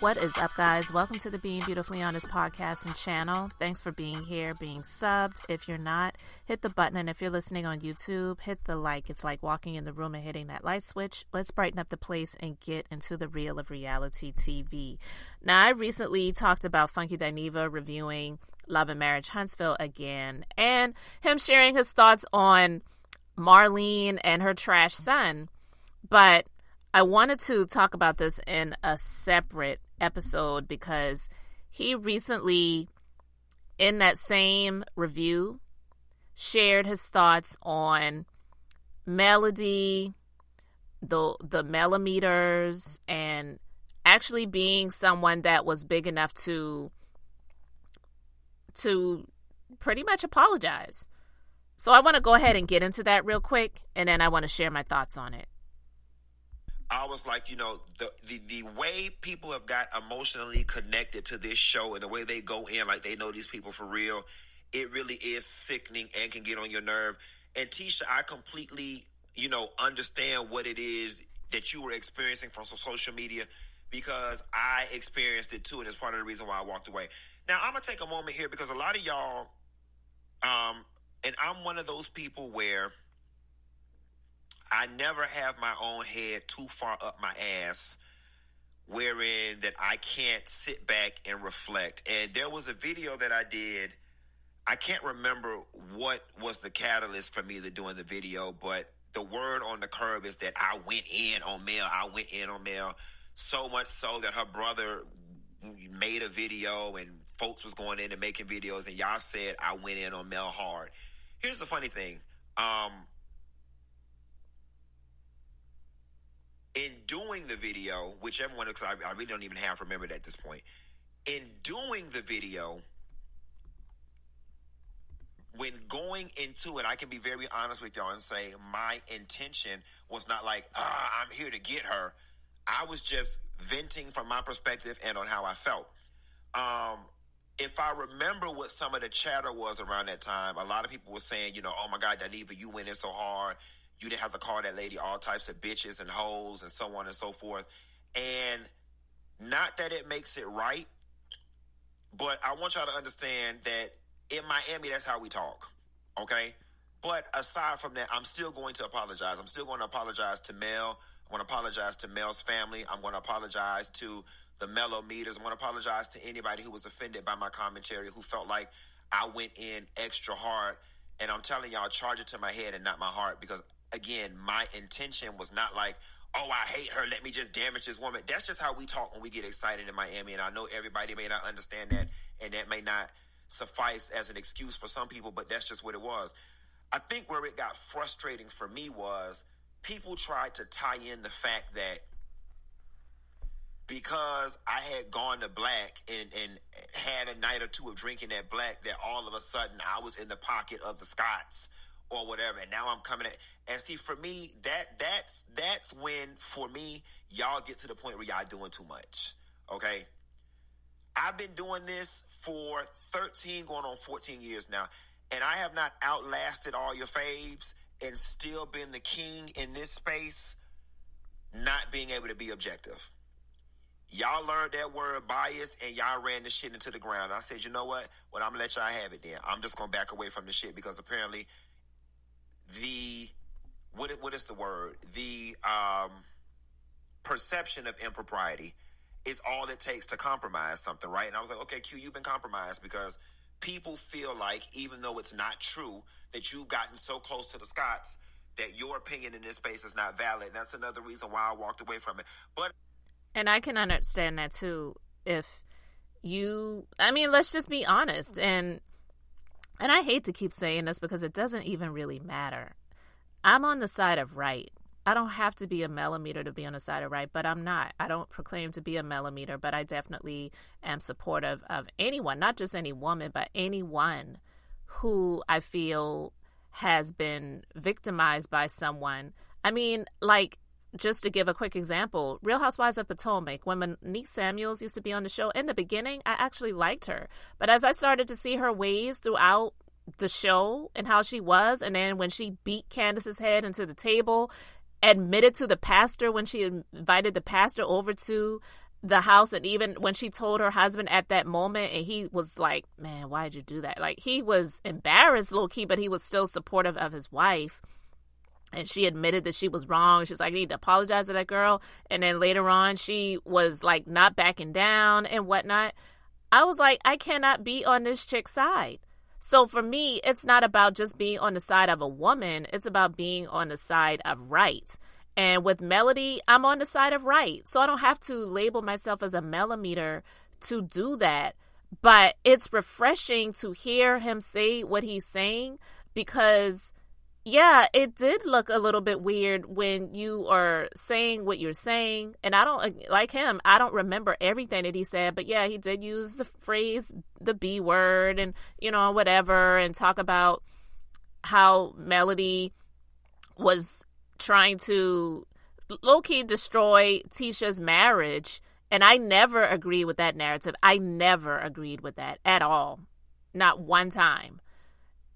What is up, guys? Welcome to the Being Beautifully Honest podcast and channel. Thanks for being here, being subbed. If you're not, hit the button. And if you're listening on YouTube, hit the like. It's like walking in the room and hitting that light switch. Let's brighten up the place and get into the real of reality TV. Now, I recently talked about funkydineva reviewing Love and Marriage Huntsville again, and him sharing his thoughts on Marlene and her trash son. But I wanted to talk about this in a separate episode because he recently, in that same review, shared his thoughts on melody, the melodyrodgers, and actually being someone that was big enough to pretty much apologize. So I want to go ahead and get into that real quick, and then I want to share my thoughts on it. I was like, the way people have got emotionally connected to this show and the way they go in, like they know these people for real, it really is sickening and can get on your nerve. And Tisha, I completely, understand what it is that you were experiencing from social media because I experienced it too. And it's part of the reason why I walked away. Now, I'm going to take a moment here because a lot of y'all, and I'm one of those people where I never have my own head too far up my ass, wherein that I can't sit back and reflect. And there was a video that I did. I can't remember what was the catalyst for me to doing the video, but the word on the curb is that I went in on Mel. So much so that her brother made a video and folks was going in and making videos, and y'all said I went in on Mel hard. Here's the funny thing. In doing the video, which everyone, because I really don't even have remembered at this point. In doing the video, when going into it, I can be very honest with y'all and say my intention was not like, I'm here to get her. I was just venting from my perspective and on how I felt. If I remember what some of the chatter was around that time, a lot of people were saying, oh my God, Dineva, you went in so hard. You didn't have to call that lady all types of bitches and hoes and so on and so forth. And not that it makes it right, but I want y'all to understand that in Miami, that's how we talk, okay? But aside from that, I'm still going to apologize. I'm still going to apologize to Mel. I'm going to apologize to Mel's family. I'm going to apologize to the melodyrodgers. I'm going to apologize to anybody who was offended by my commentary, who felt like I went in extra hard. And I'm telling y'all, charge it to my head and not my heart, because again, my intention was not like, oh, I hate her, let me just damage this woman. That's just how we talk when we get excited in Miami, and I know everybody may not understand that, and that may not suffice as an excuse for some people, but that's just what it was. I think where it got frustrating for me was people tried to tie in the fact that because I had gone to black and had a night or two of drinking at black, that all of a sudden I was in the pocket of the Scots or whatever, and now I'm coming at, and see, for me, that's when, for me, y'all get to the point where y'all doing too much, okay? I've been doing this for 13, going on 14 years now, and I have not outlasted all your faves and still been the king in this space, not being able to be objective. Y'all learned that word bias, and y'all ran the shit into the ground. I said, you know what? Well, I'm going to let y'all have it then. I'm just going to back away from the shit, because apparently what is the word? The perception of impropriety is all it takes to compromise something, right? And I was like, okay, Q, you've been compromised, because people feel like, even though it's not true, that you've gotten so close to the Scots that your opinion in this space is not valid. And that's another reason why I walked away from it. And I can understand that too. If let's just be honest. And I hate to keep saying this because it doesn't even really matter. I'm on the side of right. I don't have to be a melometer to be on the side of right, but I'm not. I don't proclaim to be a melometer, but I definitely am supportive of anyone, not just any woman, but anyone who I feel has been victimized by someone. I mean, like, just to give a quick example, Real Housewives of Potomac, when Monique Samuels used to be on the show, in the beginning, I actually liked her. But as I started to see her ways throughout the show and how she was, and then when she beat Candace's head into the table, admitted to the pastor when she invited the pastor over to the house, and even when she told her husband at that moment, and he was like, man, why'd you do that? Like, he was embarrassed low-key, but he was still supportive of his wife. And she admitted that she was wrong. She's like, I need to apologize to that girl. And then later on, she was like not backing down and whatnot. I was like, I cannot be on this chick's side. So for me, it's not about just being on the side of a woman. It's about being on the side of right. And with Melody, I'm on the side of right. So I don't have to label myself as a millimeter to do that. But it's refreshing to hear him say what he's saying, because yeah, it did look a little bit weird when you are saying what you're saying. And I don't, like him, I don't remember everything that he said. But yeah, he did use the phrase, the B word, and, you know, whatever, and talk about how Melody was trying to low-key destroy Tisha's marriage. And I never agreed with that narrative. I never agreed with that at all. Not one time.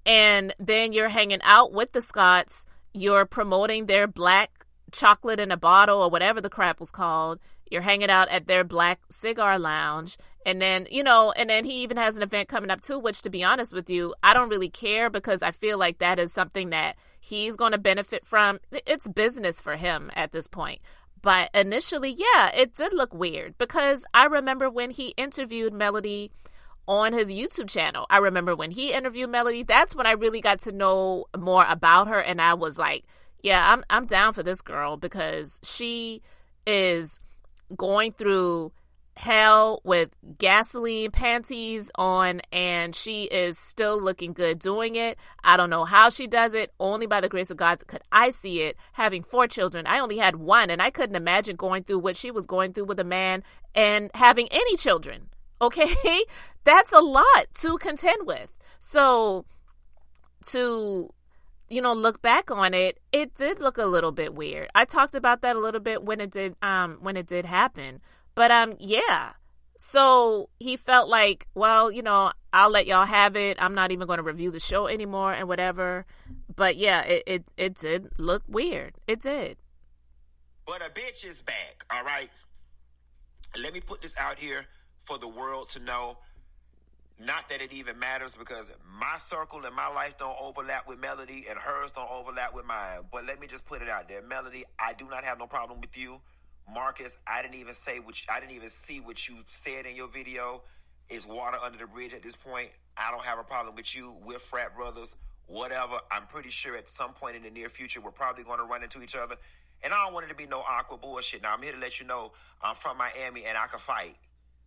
And then you're hanging out with the Scotts. You're promoting their black chocolate in a bottle or whatever the crap was called. You're hanging out at their black cigar lounge. And then, you know, and then he even has an event coming up too, which, to be honest with you, I don't really care, because I feel like that is something that he's going to benefit from. It's business for him at this point. But initially, yeah, it did look weird, because I remember when he interviewed Melody on his YouTube channel. I remember when he interviewed Melody, that's when I really got to know more about her. And I was like, yeah, I'm down for this girl, because she is going through hell with gasoline panties on, and she is still looking good doing it. I don't know how she does it. Only by the grace of God could I see it. Having 4 children, I only had 1, and I couldn't imagine going through what she was going through with a man and having any children. Okay, that's a lot to contend with. So to, you know, look back on it, it did look a little bit weird. I talked about that a little bit when it did happen. But yeah. So he felt like, well, you know, I'll let y'all have it. I'm not even going to review the show anymore and whatever. But yeah, it did look weird. It did. But a bitch is back, all right? Let me put this out here for the world to know. Not that it even matters, because my circle and my life don't overlap with Melody, and hers don't overlap with mine. But let me just put it out there. Melody, I do not have no problem with you. Marcus, I didn't even see what you said in your video. Is water under the bridge at this point. I don't have a problem with you. We're frat brothers, whatever. I'm pretty sure at some point in the near future, we're probably going to run into each other. And I don't want it to be no awkward bullshit. Now, I'm here to let you know I'm from Miami and I can fight.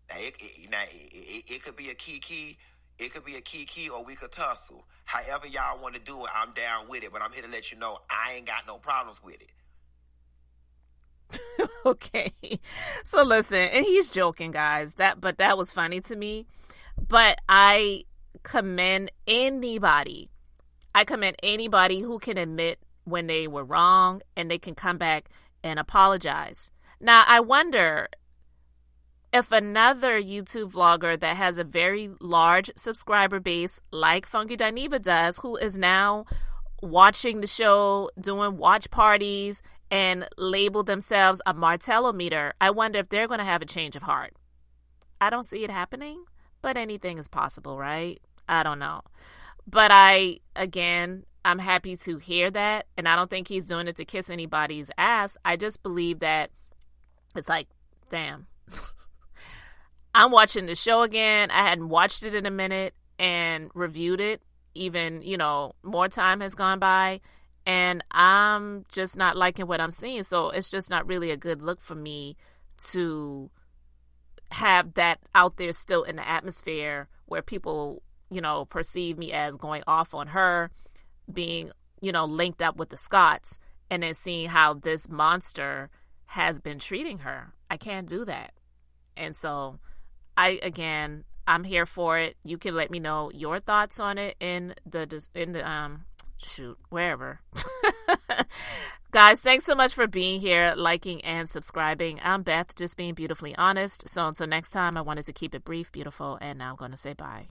Now, it could be a kiki. It could be a kiki, or we could tussle. However y'all want to do it, I'm down with it. But I'm here to let you know I ain't got no problems with it. Okay. So listen, and he's joking, guys. But that was funny to me. But I commend anybody. Who can admit when they were wrong, and they can come back and apologize. Now, I wonder if another YouTube vlogger that has a very large subscriber base, like funkydineva does, who is now watching the show, doing watch parties, and label themselves a martellometer, I wonder if they're going to have a change of heart. I don't see it happening, but anything is possible, right? I don't know. But I'm happy to hear that, and I don't think he's doing it to kiss anybody's ass. I just believe that it's like, damn. I'm watching the show again. I hadn't watched it in a minute and reviewed it. Even, you know, more time has gone by, and I'm just not liking what I'm seeing. So it's just not really a good look for me to have that out there still in the atmosphere where people, you know, perceive me as going off on her, being, you know, linked up with the Scotts, and then seeing how this monster has been treating her. I can't do that. And so I'm here for it. You can let me know your thoughts on it in the wherever. Guys, thanks so much for being here, liking, and subscribing. I'm Beth, just being beautifully honest. So until next time, I wanted to keep it brief, beautiful, and now I'm going to say bye.